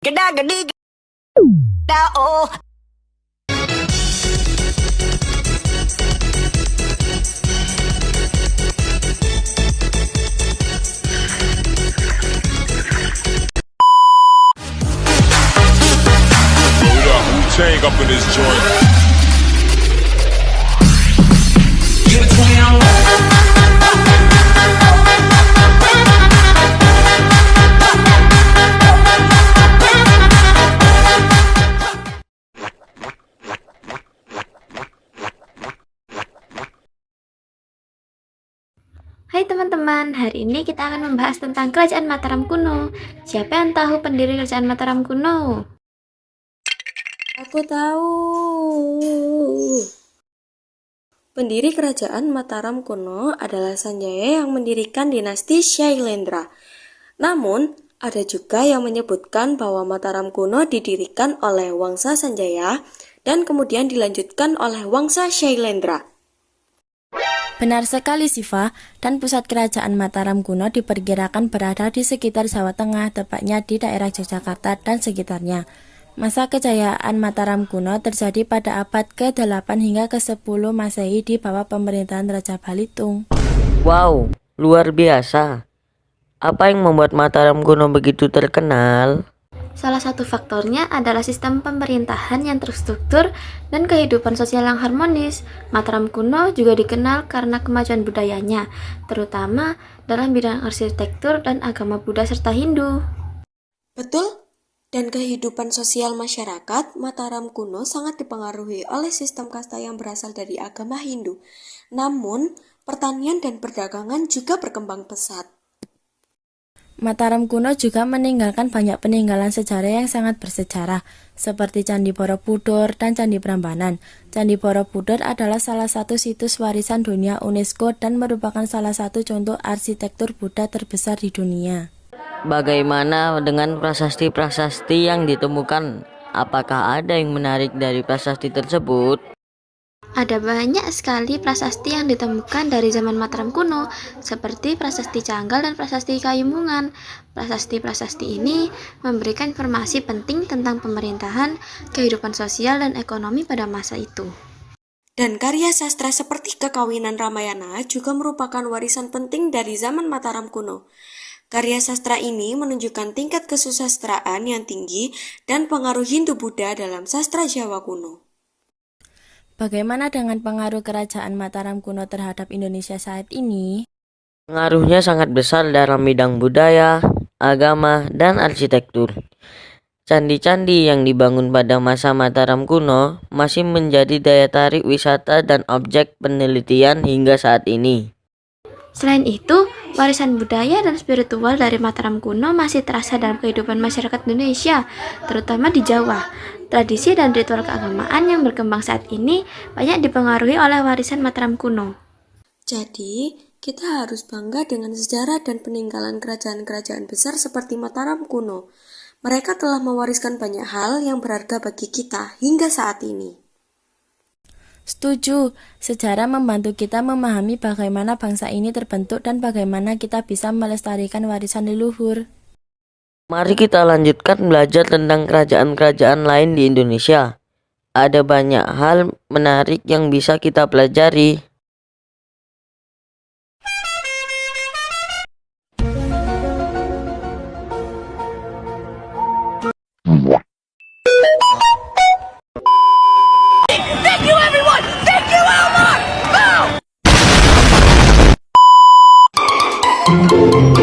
Geda gedi geda oh. We got Wu-Tang up in this joint. Hai teman-teman, hari ini kita akan membahas tentang Kerajaan Mataram kuno. Siapa yang tahu pendiri Kerajaan Mataram kuno? Aku tahu. Pendiri Kerajaan Mataram kuno adalah Sanjaya yang mendirikan dinasti Shailendra. Namun, ada juga yang menyebutkan bahwa Mataram kuno didirikan oleh Wangsa Sanjaya dan kemudian dilanjutkan oleh Wangsa Shailendra. Benar sekali Siva, dan pusat kerajaan Mataram kuno diperkirakan berada di sekitar Jawa Tengah, tepatnya di daerah Yogyakarta dan sekitarnya. Masa kejayaan Mataram kuno terjadi pada abad ke-8 hingga ke-10 Masehi di bawah pemerintahan Raja Balitung. Wow, luar biasa. Apa yang membuat Mataram kuno begitu terkenal? Salah satu faktornya adalah sistem pemerintahan yang terstruktur dan kehidupan sosial yang harmonis. Mataram kuno juga dikenal karena kemajuan budayanya, terutama dalam bidang arsitektur dan agama Buddha serta Hindu. Betul? Dan kehidupan sosial masyarakat Mataram kuno sangat dipengaruhi oleh sistem kasta yang berasal dari agama Hindu. Namun, pertanian dan perdagangan juga berkembang pesat. Mataram kuno juga meninggalkan banyak peninggalan sejarah yang sangat bersejarah, seperti Candi Borobudur dan Candi Prambanan. Candi Borobudur adalah salah satu situs warisan dunia UNESCO dan merupakan salah satu contoh arsitektur Buddha terbesar di dunia. Bagaimana dengan prasasti-prasasti yang ditemukan? Apakah ada yang menarik dari prasasti tersebut? Ada banyak sekali prasasti yang ditemukan dari zaman Mataram kuno, seperti prasasti Canggal dan prasasti Kayumungan. Prasasti-prasasti ini memberikan informasi penting tentang pemerintahan, kehidupan sosial, dan ekonomi pada masa itu. Dan karya sastra seperti Kekawinan Ramayana juga merupakan warisan penting dari zaman Mataram kuno. Karya sastra ini menunjukkan tingkat kesusastraan yang tinggi dan pengaruh Hindu-Buddha dalam sastra Jawa kuno. Bagaimana dengan pengaruh kerajaan Mataram kuno terhadap Indonesia saat ini? Pengaruhnya sangat besar dalam bidang budaya, agama, dan arsitektur. Candi-candi yang dibangun pada masa Mataram kuno masih menjadi daya tarik wisata dan objek penelitian hingga saat ini. Selain itu, warisan budaya dan spiritual dari Mataram kuno masih terasa dalam kehidupan masyarakat Indonesia, terutama di Jawa. Tradisi dan ritual keagamaan yang berkembang saat ini banyak dipengaruhi oleh warisan Mataram kuno. Jadi, kita harus bangga dengan sejarah dan peninggalan kerajaan-kerajaan besar seperti Mataram kuno. Mereka telah mewariskan banyak hal yang berharga bagi kita hingga saat ini. Setuju, sejarah membantu kita memahami bagaimana bangsa ini terbentuk dan bagaimana kita bisa melestarikan warisan leluhur. Mari kita lanjutkan belajar tentang kerajaan-kerajaan lain di Indonesia. Ada banyak hal menarik yang bisa kita pelajari. Thank you everyone. Thank you Elmar. Boom.